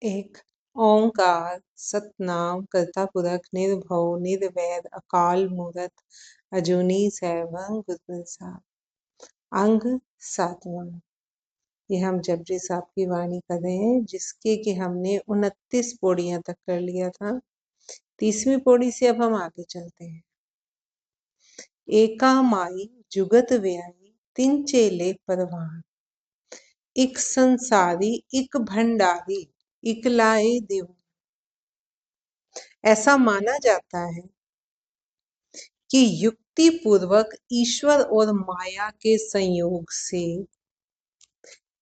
एक ओंकार सतनाम करता पुरख निर्भव निर्वैर अकाल मूरत अजूनी सैभं गुर प्रसाद। अंग 7वां। ये हम जपजी साहब की वाणी कर रहे हैं, जिसके कि हमने 29 पौड़ियां तक कर लिया था। 30वीं पौड़ी से अब हम आगे चलते हैं। एका माई जुगत व्याई तिन चेले परवान, इक संसारी इक भंडारी इक लाए देव। ऐसा माना जाता है कि युक्ति पूर्वक ईश्वर और माया के संयोग से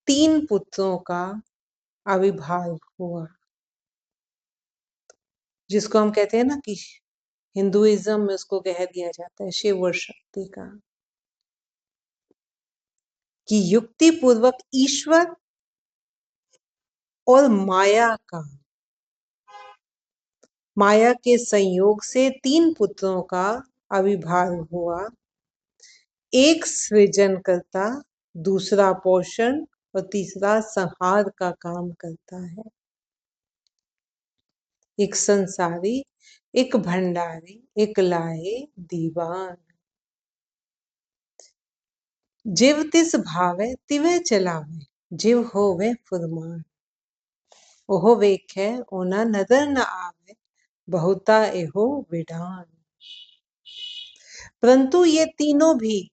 3 पुत्रों का आविर्भाव हुआ, जिसको हम कहते हैं ना कि हिंदुइज्म में उसको कह दिया जाता है शिव और शक्ति का। कि युक्ति पूर्वक ईश्वर और माया के संयोग से 3 पुत्रों का आविर्भाव हुआ। एक सृजन करता, दूसरा पोषण और तीसरा संहार का काम करता है। एक संसारी एक भंडारी एक लाए दीवान। जिव तिस भावे तिवे चलावे, जिव होवे फुरमान। ओहो वेखे ओना नजर न आवे, बहुता एहो विधान। परंतु ये तीनों भी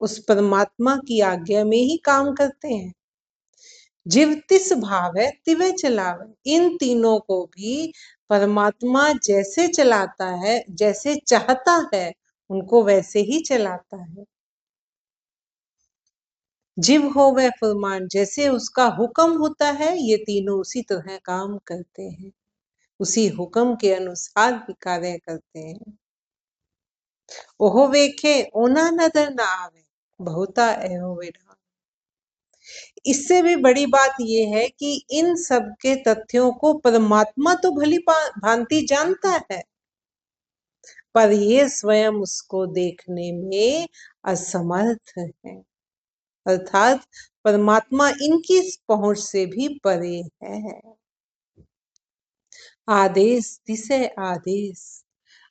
उस परमात्मा की आज्ञा में ही काम करते हैं। जिव तिस भाव है तिवे चलावे। इन तीनों को भी परमात्मा जैसे चलाता है, जैसे चाहता है, उनको वैसे ही चलाता है। जिव हो वह फरमान, जैसे उसका हुक्म होता है ये तीनों उसी तरह काम करते हैं, उसी हुक्म के अनुसार ही कार्य करते हैं। ओहो वेखे ओना नजर न आवे, बहुता एहो विधान। इससे भी बड़ी बात यह है कि इन सब के तथ्यों को परमात्मा तो भली भांति जानता है, पर ये स्वयं उसको देखने में असमर्थ है। अर्थात परमात्मा इनकी पहुंच से भी परे है। आदेश दिसे आदेश,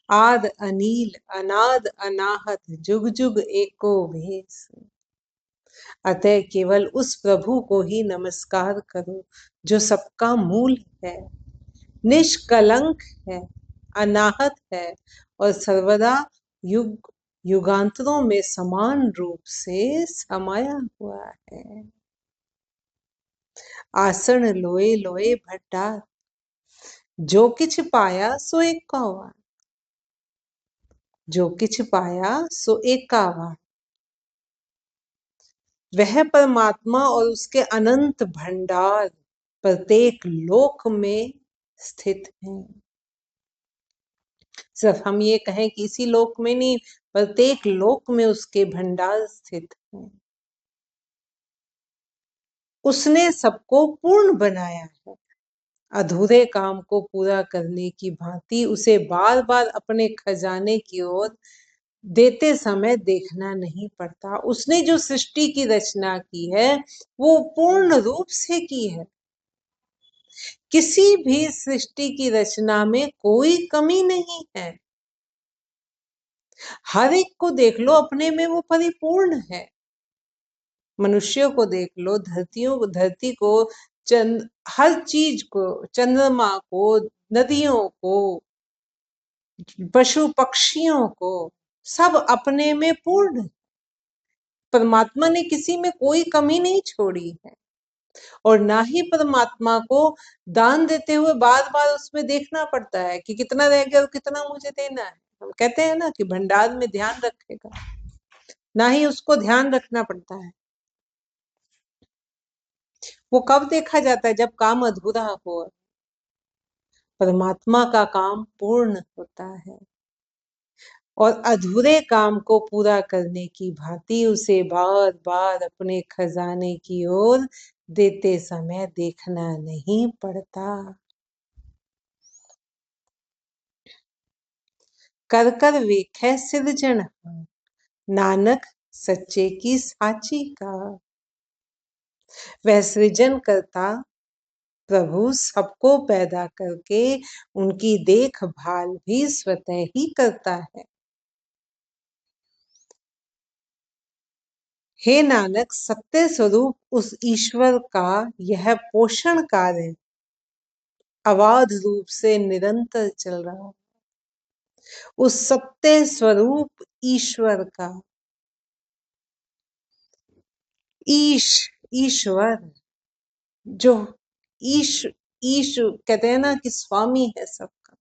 आद अनील अनाद अनाहत, जुग जुग एको भेष। अतः केवल उस प्रभु को ही नमस्कार करो जो सबका मूल है, निष्कलंक है, अनाहत है और सर्वदा युग युगांतरों में समान रूप से समाया हुआ है। आसन लोए लोए भट्टार, जो किछ पाया सो एकावार। जो किछ पाया सो एकावार। वह परमात्मा और उसके अनंत भंडार प्रत्येक लोक में स्थित है। सिर्फ हम ये कहें कि इसी लोक में नहीं, प्रत्येक लोक में उसके भंडार स्थित है। उसने सबको पूर्ण बनाया है। अधूरे काम को पूरा करने की भांति उसे बार बार अपने खजाने की ओर देते समय देखना नहीं पड़ता। उसने जो सृष्टि की रचना की है वो पूर्ण रूप से की है। किसी भी सृष्टि की रचना में कोई कमी नहीं है। हर एक को देख लो, अपने में वो परिपूर्ण है। मनुष्यों को देख लो, धरती को, हर चीज को, चंद्रमा को, नदियों को, पशु पक्षियों को, सब अपने में पूर्ण। परमात्मा ने किसी में कोई कमी नहीं छोड़ी है, और ना ही परमात्मा को दान देते हुए बार बार उसमें देखना पड़ता है कि कितना रह गया और कितना मुझे देना है। हम कहते हैं ना कि भंडार में ध्यान रखेगा, ना ही उसको ध्यान रखना पड़ता है। वो कब देखा जाता है? जब काम अधूरा हो। परमात्मा का काम पूर्ण होता है और अधूरे काम को पूरा करने की भांति उसे बार बार अपने खजाने की ओर देते समय देखना नहीं पड़ता। कर कर वेखे सिरजन, नानक सच्चे की साची का। वह सृजन करता प्रभु सबको पैदा करके उनकी देखभाल भी स्वतः ही करता है। हे नानक, सत्य स्वरूप उस ईश्वर का यह पोषण कार्य अबाध रूप से निरंतर चल रहा है। उस सत्य स्वरूप ईश्वर का, ईश्वर जो ईश कहते हैं ना कि स्वामी है सबका,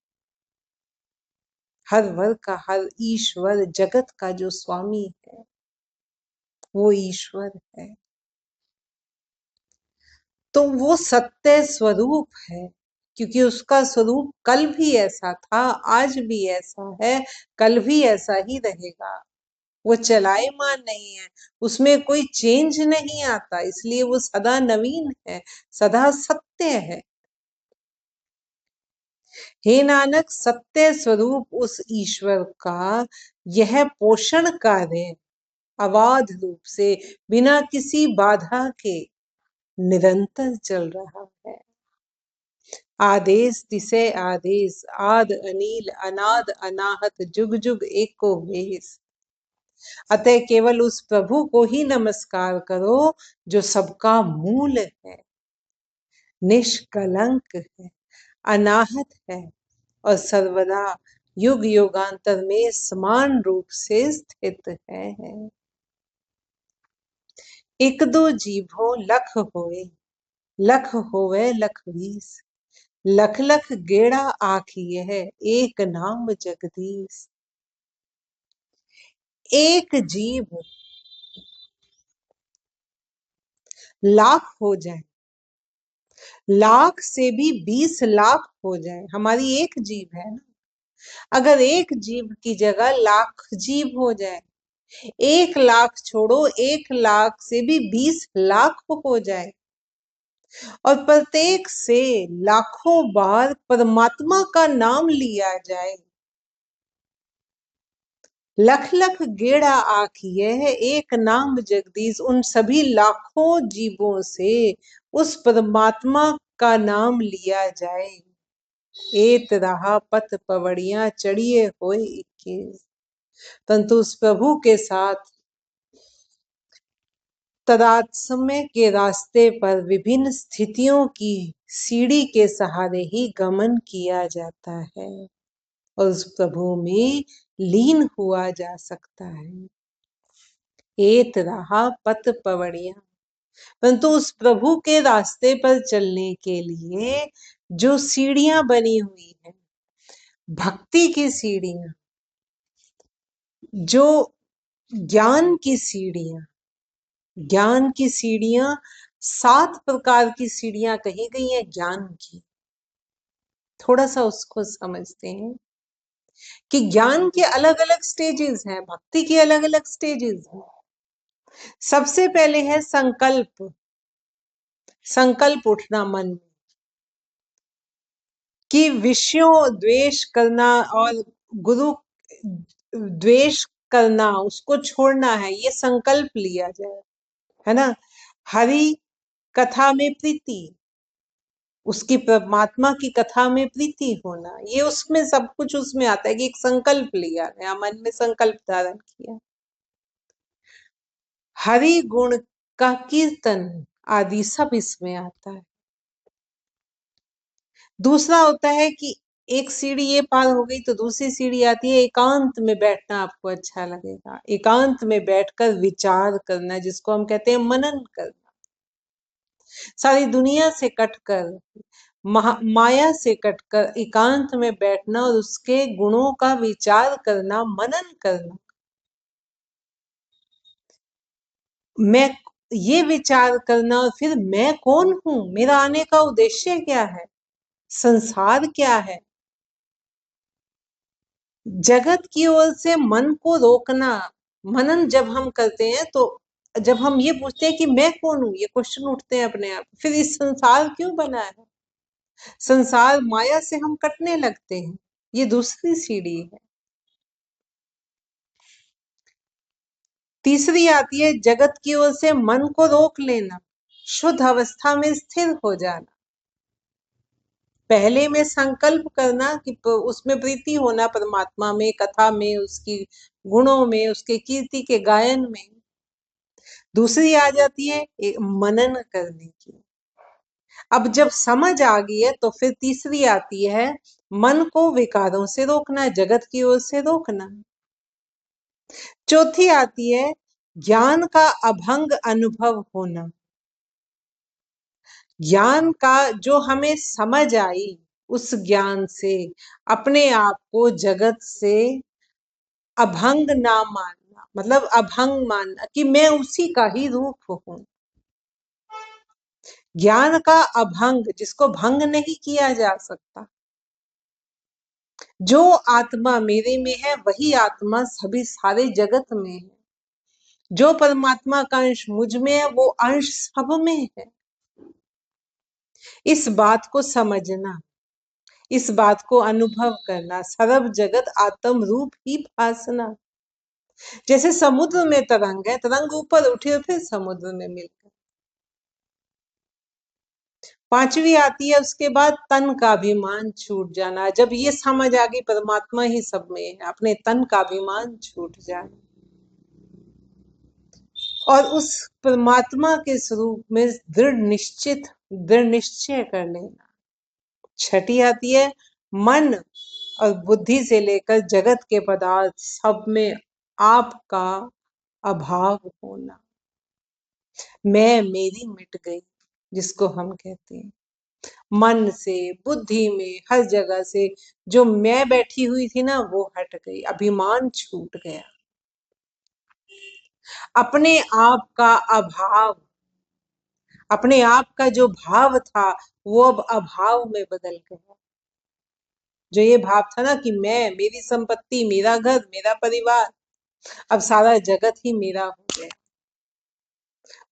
हर वर्ग का, हर ईश्वर जगत का जो स्वामी है वो ईश्वर है। तो वो सत्य स्वरूप है, क्योंकि उसका स्वरूप कल भी ऐसा था, आज भी ऐसा है, कल भी ऐसा ही रहेगा। वो चलायमान नहीं है, उसमें कोई चेंज नहीं आता, इसलिए वो सदा नवीन है, सदा सत्य है। हे नानक, सत्य स्वरूप उस ईश्वर का यह पोषण कार्य अबाध रूप से बिना किसी बाधा के निरंतर चल रहा है। आदेश तिसे आदेश, आद अनील अनाद अनाहत, जुग जुग एको वेश। अतः केवल उस प्रभु को ही नमस्कार करो जो सबका मूल है, निष्कलंक है, अनाहत है और सर्वदा युग युगांतर में समान रूप से स्थित है। एक दो जीभो लख होए, लख होवे लख बीस, लख लख गेड़ा आखिए है, एक नाम जगदीश। एक जीभ लाख हो जाए, लाख से भी 20 लाख हो जाए, हमारी एक जीभ है ना, अगर एक जीभ की जगह लाख जीभ हो जाए, 1 लाख छोड़ो, 1 लाख से भी 20 लाख हो जाए और प्रत्येक से लाखों बार परमात्मा का नाम लिया जाए, लख लख गेड़ा आखिए है, एक नाम जगदीश। उन सभी लाखों जीवों से उस परमात्मा का नाम लिया जाए। एत रहा पथ पवड़िया चढ़िए होए 21, परंतु उस प्रभु के साथ तदात्म्य के रास्ते पर विभिन्न स्थितियों की सीढ़ी के सहारे ही गमन किया जाता है और उस प्रभु में लीन हुआ जा सकता है। एत रहा पथ पवड़िया, परंतु उस प्रभु के रास्ते पर चलने के लिए जो सीढ़ियां बनी हुई है, भक्ति की सीढ़ियां, जो ज्ञान की सीढ़ियां, ज्ञान की सीढ़ियां 7 प्रकार की सीढ़ियां कही गई है ज्ञान की। थोड़ा सा उसको समझते हैं कि ज्ञान के अलग अलग स्टेजेस हैं, भक्ति के अलग अलग स्टेजेस हैं। सबसे पहले है संकल्प, संकल्प उठना मन में कि विषयों द्वेष करना और गुरु द्वेष करना, उसको छोड़ना है, ये संकल्प लिया जाए, है ना। हरि कथा में प्रीति, उसकी परमात्मा की कथा में प्रीति होना, ये उसमें सब कुछ उसमें आता है कि एक संकल्प लिया गया, मन में संकल्प धारण किया। हरि गुण का कीर्तन आदि सब इसमें आता है। दूसरा होता है कि एक सीढ़ी ये पार हो गई तो दूसरी सीढ़ी आती है, एकांत में बैठना आपको अच्छा लगेगा, एकांत में बैठकर विचार करना, जिसको हम कहते हैं मनन करना, सारी दुनिया से कटकर, माया से कटकर एकांत में बैठना और उसके गुणों का विचार करना, मनन करना। मैं ये विचार करना और फिर मैं कौन हूं, मेरा आने का उद्देश्य क्या है, संसार क्या है। जगत की ओर से मन को रोकना, मनन जब हम करते हैं तो जब हम ये पूछते हैं कि मैं कौन हूं, ये क्वेश्चन उठते हैं अपने आप, फिर इस संसार क्यों बना है, संसार माया से हम कटने लगते हैं, ये दूसरी सीढ़ी है। तीसरी आती है जगत की ओर से मन को रोक लेना, शुद्ध अवस्था में स्थिर हो जाना। पहले में संकल्प करना कि उसमें प्रीति होना, परमात्मा में, कथा में, उसकी गुणों में, उसके कीर्ति के गायन में। दूसरी आ जाती है मनन करने की। अब जब समझ आ गई है तो फिर तीसरी आती है मन को विकारों से रोकना, जगत की ओर से रोकना। चौथी आती है ज्ञान का अभंग अनुभव होना। ज्ञान का जो हमें समझ आई, उस ज्ञान से अपने आप को जगत से अभंग ना मानना, मतलब अभंग मानना कि मैं उसी का ही रूप हूं। ज्ञान का अभंग, जिसको भंग नहीं किया जा सकता। जो आत्मा मेरे में है वही आत्मा सभी सारे जगत में है। जो परमात्मा का अंश मुझ में है वो अंश सब में है। इस बात को समझना, इस बात को अनुभव करना, सर्व जगत आत्म रूप ही भासना। जैसे समुद्र में तरंग है, तरंग ऊपर उठी और फिर समुद्र में मिल गई। पांचवी आती है उसके बाद तन का अभिमान छूट जाना। जब ये समझ आ गई परमात्मा ही सब में है, अपने तन का अभिमान छूट जाना और उस परमात्मा के स्वरूप में दृढ़ निश्चय कर लेना। छठी आती है मन और बुद्धि से लेकर जगत के पदार्थ सब में आपका अभाव होना। मैं मेरी मिट गई, जिसको हम कहते हैं। मन से, बुद्धि में, हर जगह से जो मैं बैठी हुई थी ना वो हट गई, अभिमान छूट गया। अपने आप का अभाव, अपने आप का जो भाव था वो अब अभाव में बदल गया। जो ये भाव था ना कि मैं, मेरी संपत्ति, मेरा घर, मेरा परिवार, अब सारा जगत ही मेरा हो गया,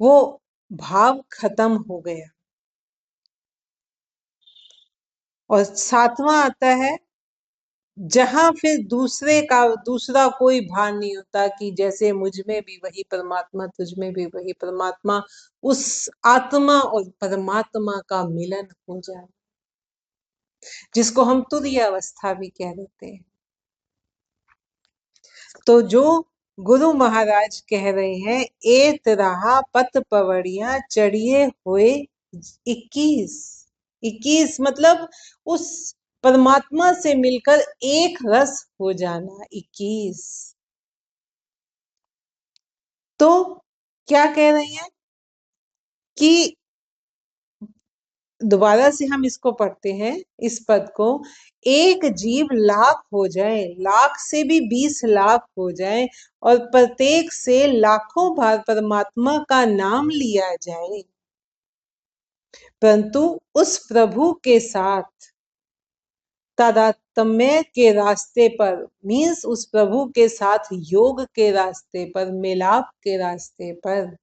वो भाव खत्म हो गया। और सातवां आता है जहां फिर दूसरा कोई भान नहीं होता कि जैसे मुझ में भी वही परमात्मा, तुझ में भी वही परमात्मा, उस आत्मा और परमात्मा का मिलन हो जाए, जिसको हम तुरीय अवस्था भी कह देते हैं। तो जो गुरु महाराज कह रहे हैं, एत रहा पत पवड़िया चढ़िए हुए 21। 21 मतलब उस परमात्मा से मिलकर एक रस हो जाना, 21। तो क्या कह रहे हैं कि दोबारा से हम इसको पढ़ते हैं, इस पद को, एक जीव लाख हो जाए, लाख से भी 20 लाख हो जाए और प्रत्येक से लाखों बार परमात्मा का नाम लिया जाए, परंतु उस प्रभु के साथ तादात्म्य के रास्ते पर, मीन्स उस प्रभु के साथ योग के रास्ते पर, मिलाप के रास्ते पर,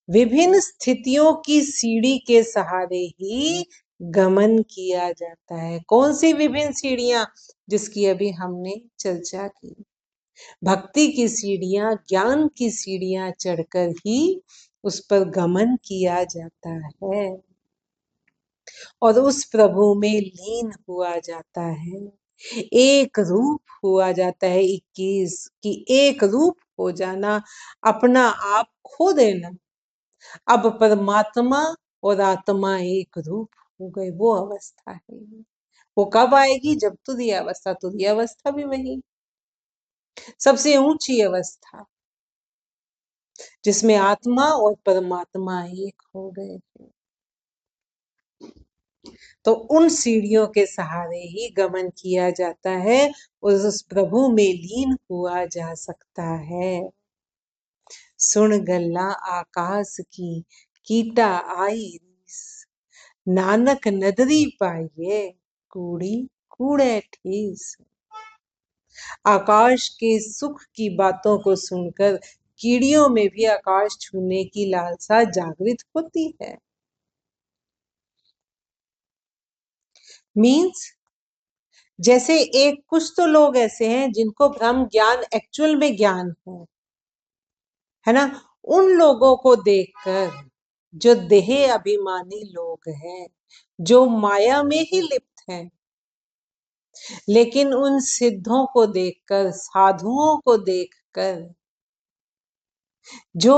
विभिन्न स्थितियों की सीढ़ी के सहारे ही गमन किया जाता है। कौन सी विभिन्न सीढ़ियां? जिसकी अभी हमने चर्चा की। भक्ति की सीढ़ियां, ज्ञान की सीढ़ियां चढ़कर ही उस पर गमन किया जाता है और उस प्रभु में लीन हुआ जाता है, एक रूप हुआ जाता है। 21 की एक रूप हो जाना, अपना आप खो देना। अब परमात्मा और आत्मा एक रूप हो गए, वो अवस्था है। वो कब आएगी? जब तुरीय अवस्था, तुरीय अवस्था भी वही सबसे ऊंची अवस्था जिसमें आत्मा और परमात्मा एक हो गए हैं। तो उन सीढ़ियों के सहारे ही गमन किया जाता है और उस प्रभु में लीन हुआ जा सकता है। सुन गल्ला आकाश की कीटा आई रीस, नानक नदरी पाइये कूड़ी कूड़े ठीस। आकाश के सुख की बातों को सुनकर कीड़ियों में भी आकाश छूने की लालसा जागृत होती है। मीन्स जैसे एक कुछ तो लोग ऐसे हैं जिनको ब्रह्म ज्ञान एक्चुअल में ज्ञान है ना, उन लोगों को देखकर जो देह अभिमानी लोग हैं, जो माया में ही लिप्त हैं, लेकिन उन सिद्धों को देखकर, साधुओं को देखकर, जो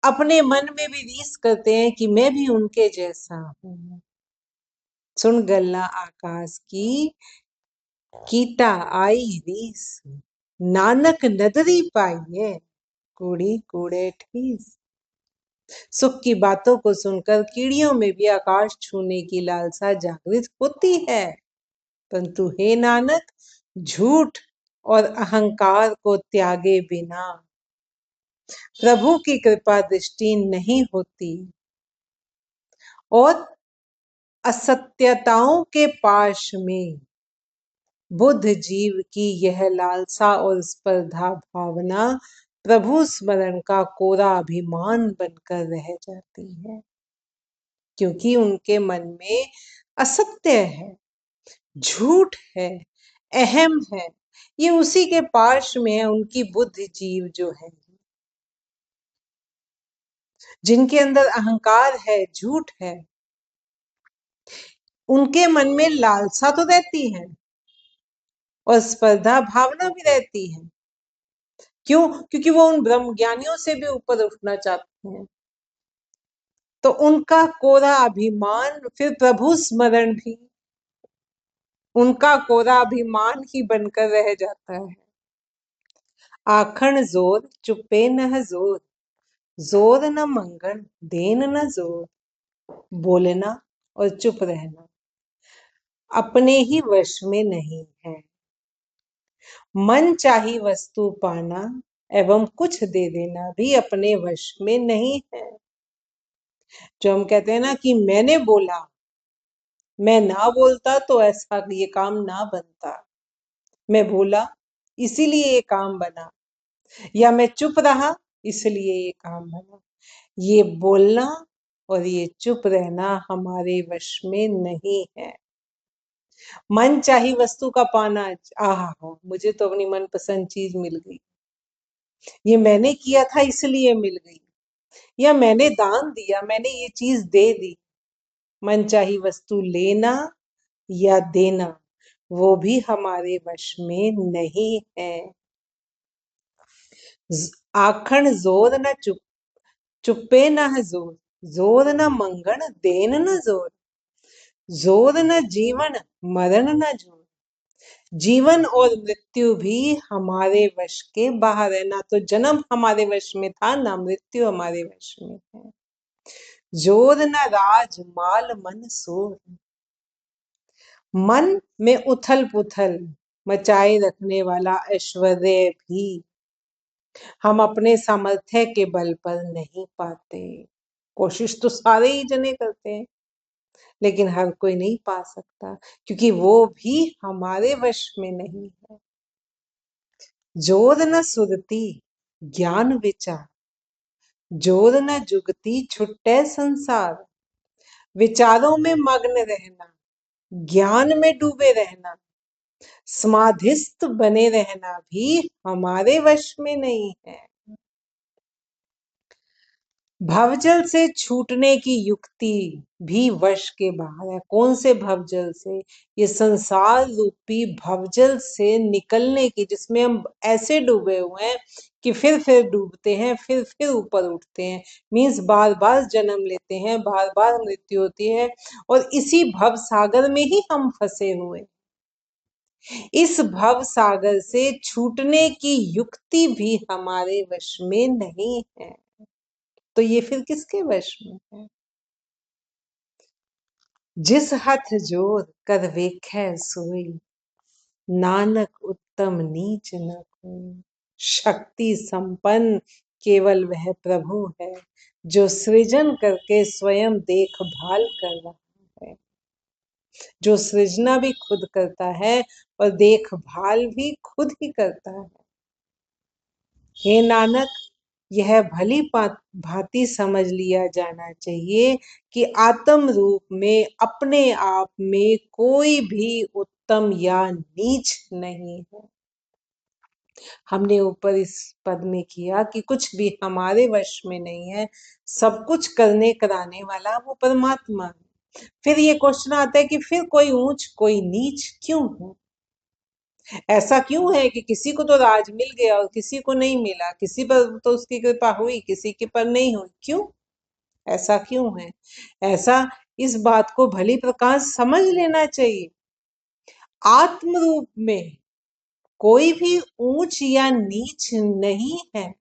अपने मन में भी रीस करते हैं कि मैं भी उनके जैसा हूं। सुन गल्ला आकाश की कीटा आई रीस, नानक नदरी पाइये कूड़ी कूड़े ठीस। सुख की बातों को सुनकर कीड़ियों में भी आकाश छूने की लालसा जागृत होती है, परंतु हे नानक, झूठ और अहंकार को त्यागे बिना प्रभु की कृपा दृष्टि नहीं होती और असत्यताओं के पाश में बुद्ध जीव की यह लालसा और स्पर्धा भावना प्रभु स्मरण का कोरा अभिमान बनकर रह जाती है, क्योंकि उनके मन में असत्य है, झूठ है, अहम है। ये उसी के पाश में है, उनकी बुद्धि जीव जो है, जिनके अंदर अहंकार है, झूठ है, उनके मन में लालसा तो रहती है और स्पर्धा भावना भी रहती है। क्यों? क्योंकि वो उन ब्रह्म ज्ञानियों से भी ऊपर उठना चाहते हैं। तो उनका कोरा अभिमान, फिर प्रभु स्मरण भी उनका कोरा अभिमान ही बनकर रह जाता है। आखण जोर चुपे न जोर, जोर न मंगन देन न जोर। बोलना और चुप रहना अपने ही वश में नहीं है। मन चाही वस्तु पाना एवं कुछ दे देना भी अपने वश में नहीं है। जो हम कहते हैं ना कि मैंने बोला, मैं ना बोलता तो ऐसा ये काम ना बनता, मैं बोला इसीलिए ये काम बना, या मैं चुप रहा इसलिए ये काम बना। ये बोलना और ये चुप रहना हमारे वश में नहीं है। मन चाही वस्तु का पाना, आहा, मुझे तो अपनी मनपसंद चीज मिल गई, ये मैंने किया था इसलिए मिल गई, या मैंने दान दिया, मैंने ये चीज दे दी। मन चाही वस्तु लेना या देना वो भी हमारे वश में नहीं है। आखण जोर न चुप, चुप्पे न जोर, जोर न मंगण देन न जोर। जोर न जीवन मरण न जोर। जीवन और मृत्यु भी हमारे वश के बाहर है। ना तो जन्म हमारे वश में था, ना मृत्यु हमारे वश में है। जोर न राज माल मन सोर। मन में उथल पुथल मचाए रखने वाला ऐश्वर्य भी हम अपने सामर्थ्य के बल पर नहीं पाते। कोशिश तो सारे ही जने करते हैं, लेकिन हर कोई नहीं पा सकता, क्योंकि वो भी हमारे वश में नहीं है। जोर न सुरती ज्ञान विचार, जोर न जुगती छुट्टे संसार। विचारों में मग्न रहना, ज्ञान में डूबे रहना, समाधिस्थ बने रहना भी हमारे वश में नहीं है। भवजल से छूटने की युक्ति भी वश के बाहर है। कौन से भवजल से? ये संसार रूपी भवजल से निकलने की, जिसमें हम ऐसे डूबे हुए हैं कि फिर डूबते हैं, फिर ऊपर उठते हैं। मीन्स बार बार जन्म लेते हैं, बार बार मृत्यु होती है, और इसी भव सागर में ही हम फंसे हुए। इस भव सागर से छूटने की युक्ति भी हमारे वश में नहीं है। तो ये फिर किसके वश में है? जिस हथ जोर कर वेखै सोई, नानक उत्तम नीच न कोई। शक्ति संपन्न केवल वह प्रभु है, जो सृजन करके स्वयं देखभाल कर रहा है, जो सृजना भी खुद करता है और देखभाल भी खुद ही करता है। हे नानक, यह भली भांति समझ लिया जाना चाहिए कि आत्म रूप में अपने आप में कोई भी उत्तम या नीच नहीं है। हमने ऊपर इस पद में किया कि कुछ भी हमारे वश में नहीं है, सब कुछ करने कराने वाला वो परमात्मा है। फिर ये क्वेश्चन आता है कि फिर कोई ऊंच कोई नीच क्यों है? ऐसा क्यों है कि किसी को तो राज मिल गया और किसी को नहीं मिला, किसी पर तो उसकी कृपा हुई, किसी के पर नहीं हुई? क्यों? ऐसा क्यों है? ऐसा इस बात को भली प्रकार समझ लेना चाहिए। आत्म रूप में कोई भी ऊंच या नीच नहीं है।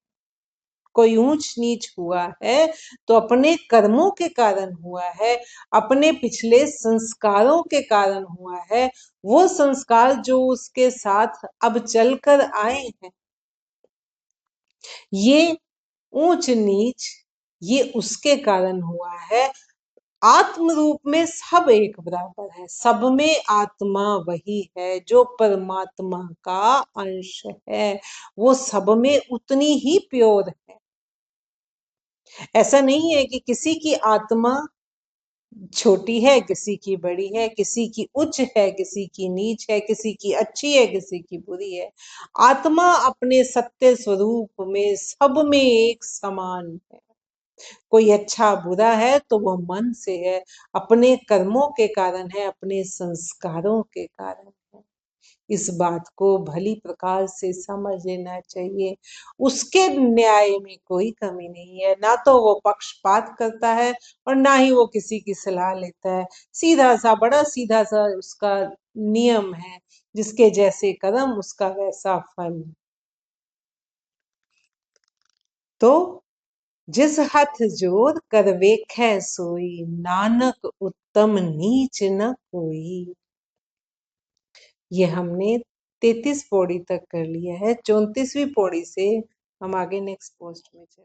कोई ऊंच नीच हुआ है तो अपने कर्मों के कारण हुआ है, अपने पिछले संस्कारों के कारण हुआ है। वो संस्कार जो उसके साथ अब चलकर आए हैं, ये ऊंच नीच ये उसके कारण हुआ है। आत्म रूप में सब एक बराबर है, सब में आत्मा वही है जो परमात्मा का अंश है। वो सब में उतनी ही प्योर है। ऐसा नहीं है कि किसी की आत्मा छोटी है, किसी की बड़ी है, किसी की उच्च है, किसी की नीच है, किसी की अच्छी है, किसी की बुरी है। आत्मा अपने सत्य स्वरूप में सब में एक समान है। कोई अच्छा बुरा है तो वो मन से है, अपने कर्मों के कारण है, अपने संस्कारों के कारण है। इस बात को भली प्रकार से समझ लेना चाहिए। उसके न्याय में कोई कमी नहीं है, ना तो वो पक्षपात करता है और ना ही वो किसी की सलाह लेता है। सीधा सा, बड़ा सीधा सा उसका नियम है, जिसके जैसे कर्म उसका वैसा फल। तो जिस हथ जोर कर वेखै सोई, नानक उत्तम नीच न कोई। ये हमने 33 पौड़ी तक कर लिया है। 34वीं पौड़ी से हम आगे नेक्स्ट पोस्ट में चले।